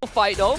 fight though.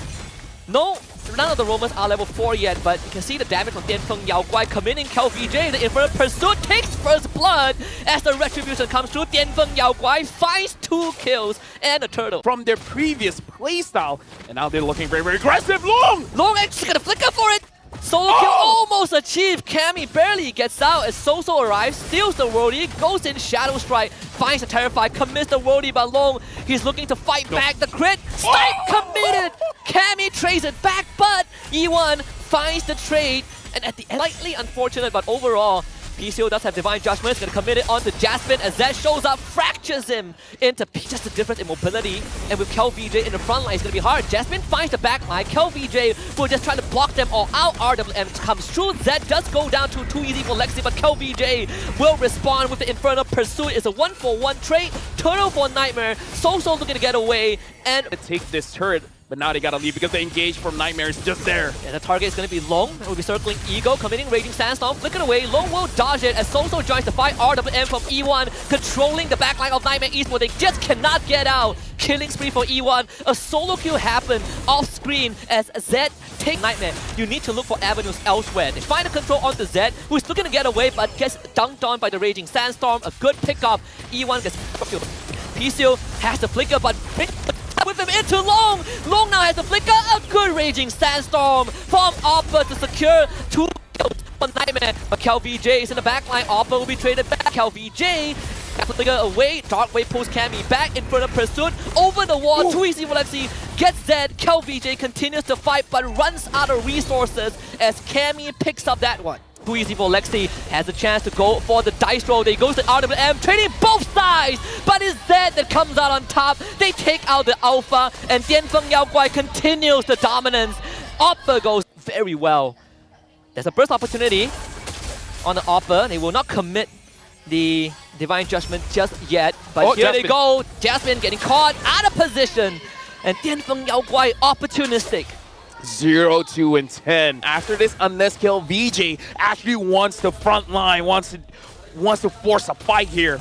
No, none of the Romans are level 4 yet, but you can see the damage from Dianfeng Yao Guai committing KIELVJ. The Infernal Pursuit takes first blood as the Retribution comes through. Dianfeng Yao Guai finds 2 kills and a turtle. From their previous playstyle, and now they're looking very, very aggressive. Long actually got a flicker for it. Solo kill almost achieved. Cammy barely gets out as Soso arrives, steals the worldie, goes in Shadow Strike, finds the Terrify, commits the worldie, but Long, he's looking to fight back. The crit, Snipe committed. Cammy trades it back, but E1 finds the trade. And at the end, slightly unfortunate, but overall, PCO does have Divine Judgment. It's going to commit it onto Jasmine as Zed shows up, fractures him into just a difference in mobility. And with KIELVJ in the front line, it's going to be hard. Jasmine finds the back line. KIELVJ will just try to block them all out. RWM comes through. Zed does go down to too easy for Lexi, but KIELVJ will respond with the Infernal Pursuit. It's a 1-for-1 trade. Turtle for Nightmare. Soso looking to get away. And take this turret. But now they gotta leave because the engage from Nightmare is just there. And the target is gonna be Long. It will be circling Ego, committing Raging Sandstorm, flick it away. Long will dodge it as Soso joins the fight. RWM from E1, controlling the backline of Nightmare Esports. They just cannot get out. Killing spree for E1. A solo kill happened off screen as Zed take Nightmare. You need to look for avenues elsewhere. They find the control onto Zed, who's looking to get away but gets dunked on by the Raging Sandstorm. A good pickup. E1 gets killed. PCO has the flicker, but with him into Long. Long now has the flicker. A good Raging Sandstorm from Oppa to secure 2 kills for Nightmare. But KIELVJ is in the backline. Oppa will be traded back. KIELVJ flicker away. Dark Wave pulls Cammy back. Infernal Pursuit over the wall. Too easy for Lexi. Gets Zed. KIELVJ continues to fight but runs out of resources as Cammy picks up that one. Too easy for Lexi, has a chance to go for the dice roll. They goes to RWM, trading both sides, but it's Zed that comes out on top. They take out the Alpha, and Dianfeng Yao Guai continues the dominance. Oppa goes very well. There's a burst opportunity on the Oppa. They will not commit the Divine Judgment just yet, but here they go. Jasmine getting caught out of position, and Dianfeng Yao Guai opportunistic. 0-2 and 10. After this, unless KIELVJ actually wants the front line, wants to force a fight here.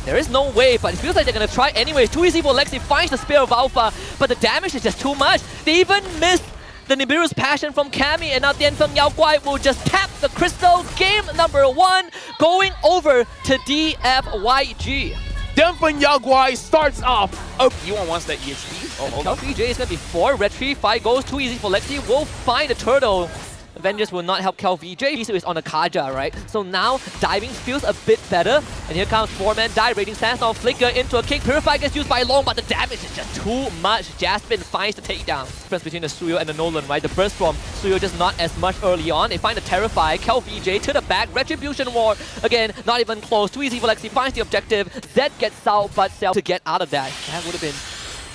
There is no way, but it feels like they're gonna try anyway. Too easy for Lexi, finds the Spear of Alpha, but the damage is just too much. They even missed the Nibiru's Passion from Cammy, and now Dianfeng Yao Guai will just tap the Crystal. Game number 1 going over to DFYG. Dianfeng Yao Guai starts off. Oh, E1 wants that EXP. KIELVJ is going to be 4. Retreat 5 goes too easy for Lexi. Will find the turtle. Avengers will not help KIELVJ. He is on the Kaja, right? So now diving feels a bit better. And here comes 4-man dive. Raging Sandstorm flicker into a kick. Purify gets used by Long, but the damage is just too much. Jasmine finds the takedown. Difference between the Suyo and the Nolan, right? The burst from Suyo just not as much early on. They find the Terrify. KIELVJ to the back. Retribution War. Again, not even close. Too easy for Lexi. Finds the objective. Zed gets out, but Cell to get out of that. That would have been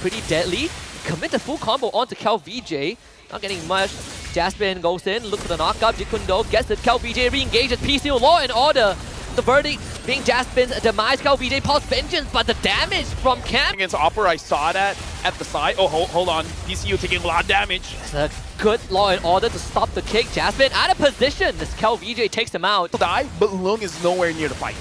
pretty deadly. Commit the full combo onto KIELVJ. Not getting much. Jasmine goes in, looks for the knockup. Jikundo gets it. KIELVJ re-engages. PCO Law and Order. The verdict being Jasmine's demise. KIELVJ pulls Vengeance, but the damage from Cam against Opera, I saw that at the side. Oh, hold on. PCO taking a lot of damage. It's a good Law and Order to stop the kick. Jasmine out of position. This KIELVJ takes him out. Die, but Lung is nowhere near the fight.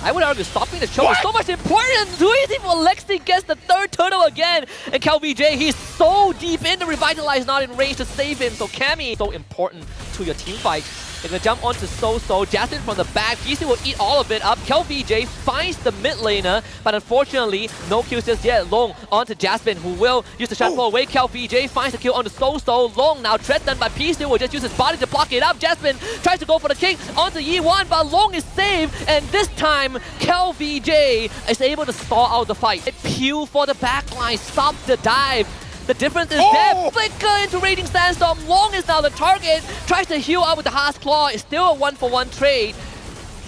I would argue stopping the show is so much important. Too easy for Lexi gets the 3rd turtle again. And KIELVJ, he's so deep in the Revitalize, not in range to save him. So Cammy, so important to your team fight. They're gonna jump onto Soso. Jasmine from the back. PC will eat all of it up. KIELVJ finds the mid laner, but unfortunately, no kills just yet. Long onto Jasmine, who will use the shot away. KIELVJ finds the kill onto Soso. Long now tread done by PC will just use his body to block it up. Jasmine tries to go for the kick onto Yi1, but Long is saved, and this time KIELVJ is able to stall out the fight. Pew for the backline, stop the dive. The difference is there. Flicker into Raging Sandstorm. Long is now the target. Tries to heal up with the Heart's Claw. It's still a 1-for-1 trade.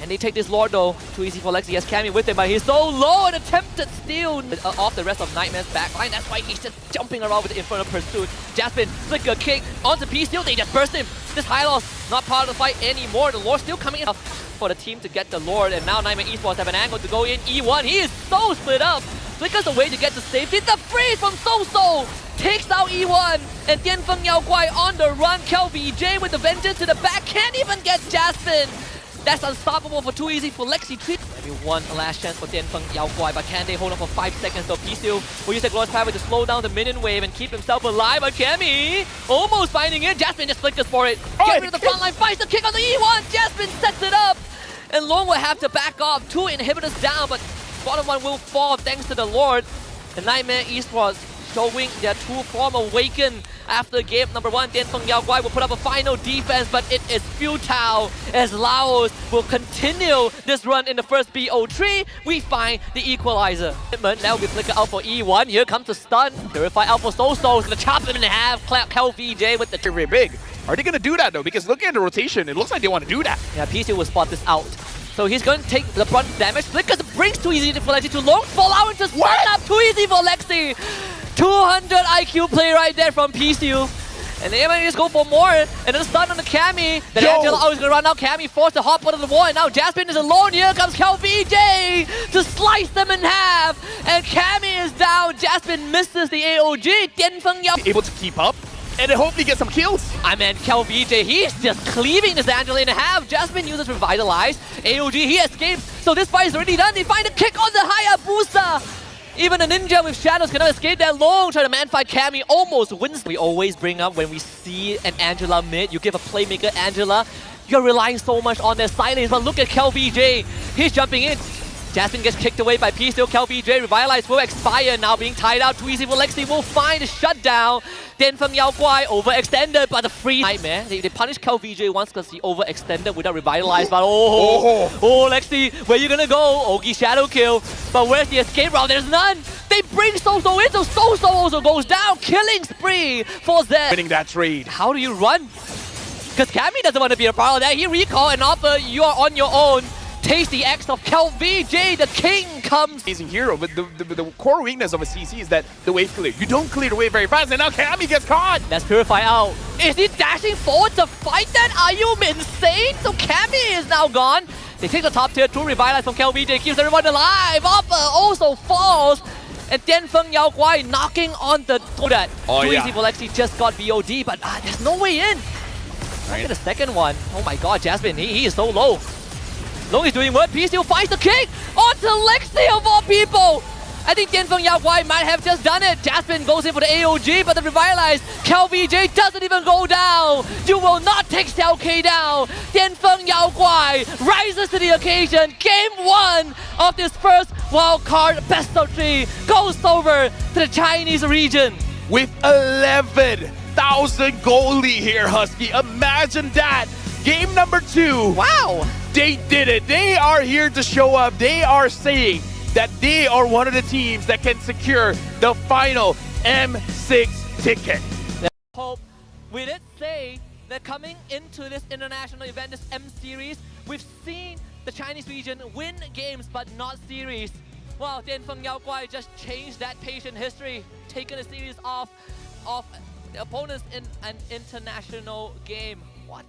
And they take this Lord though. Too easy for Lexi. He has Cammy with him, but he's so low and attempted steal off the rest of Nightmare's backline. That's why he's just jumping around with the Infernal Pursuit. Jasmine, flicker kick onto P-Steel. They just burst him. This high loss not part of the fight anymore. The Lord still coming in for the team to get the Lord. And now Nightmare Esports have an angle to go in. E1, he is so split up. Flickers away to get to safety. The freeze from Soso takes out E1, and Dianfeng Yao Guai on the run. KIELVJ with the vengeance to the back, can't even get Jasmine. That's unstoppable for too easy for Lexi. Maybe one last chance for DFYG, but can they hold on for 5 seconds? So PCU will use the Glorious Pathway to slow down the minion wave and keep himself alive. But Cammy almost finding it. Jasmine just flickers for it. Get rid of the front line, finds the kick on the E1. Jasmine sets it up. And Long will have to back off. 2 inhibitors down, but bottom one will fall thanks to the Lord. The Nightmare Esports showing their true form awaken after game number 1. DFYG will put up a final defense, but it is futile as Laos will continue this run in the first BO3. We find the equalizer. Now will be flicker out for E1. Here comes the stun. Purify out for SoSo. Gonna chop him in half. KIELVJ with the Very big. Are they going to do that though? Because looking at the rotation, it looks like they want to do that. Yeah, PC will spot this out. So he's going to take the brunt damage. Flickers brings too easy for Lexi. Too long. Fall out into stun up. Too easy for Lexi. 200 IQ play right there from PCU. And they might just go for more. And then stun on the Cammy. Then Angela always going to run out. Cammy forced to hop out of the wall. And now Jasmine is alone. Here comes KIELVJ to slice them in half. And Cammy is down. Jasmine misses the AOG. DFYG Able to keep up and then hopefully get some kills. I mean, KIELVJ, he's just cleaving this Angela in half. Jasmine uses Revitalize. AOG, he escapes. So this fight is already done. They find a kick on the Hayabusa. Even a ninja with shadows cannot escape that long. Try to man-fight Cammy, almost wins. We always bring up when we see an Angela mid, you give a playmaker Angela, you're relying so much on their silence. But look at KIELVJ, he's jumping in. Jasmine gets kicked away by PCU. KIELVJ, Revitalize will expire, now being tied out. Too easy for Lexi, will find a shutdown. DFYG overextended, but the free Nightmare. They punish KIELVJ once because he overextended without Revitalize. But Lexi, where you gonna go? Ogi shadow kill. But where's the escape route? There's none. They bring SoSo in, so SoSo also goes down. Killing spree for Zed. Winning that trade. How do you run? Because Cammy doesn't want to be a part of that. He recall and offer you are on your own. Taste the X of KIELVJ, the king comes. Amazing hero, but the core weakness of a CC is that the wave clear. You don't clear the wave very fast, and now Cammy gets caught. Let's Purify out. Is he dashing forward to fight that? Are you insane? So Cammy is now gone. They take the top tier 2 Revitalize from KIELVJ, keeps everyone alive. Offer also falls. And DFYG knocking on the door. Too easy for Lexi, just got BOD, but there's no way in. Look at the second one. Oh my god, Jasmine, he is so low. Long is doing what? PCU finds the kick onto Lexi of all people. I think DFYG might have just done it. Jasmine goes in for the AOG, but the Revitalize. KIELVJ doesn't even go down. You will not take XiaoK down. DFYG rises to the occasion. Game 1 of this first wildcard best of 3 goes over to the Chinese region. With 11,000 gold lead here, Husky. Imagine that. Game number 2. Wow. They did it. They are here to show up. They are saying that they are one of the teams that can secure the final M6 ticket. Hope we did say that coming into this international event, this M series, we've seen the Chinese region win games but not series. Well, DFYG just changed that patient history, taking a series off the opponents in an international game. What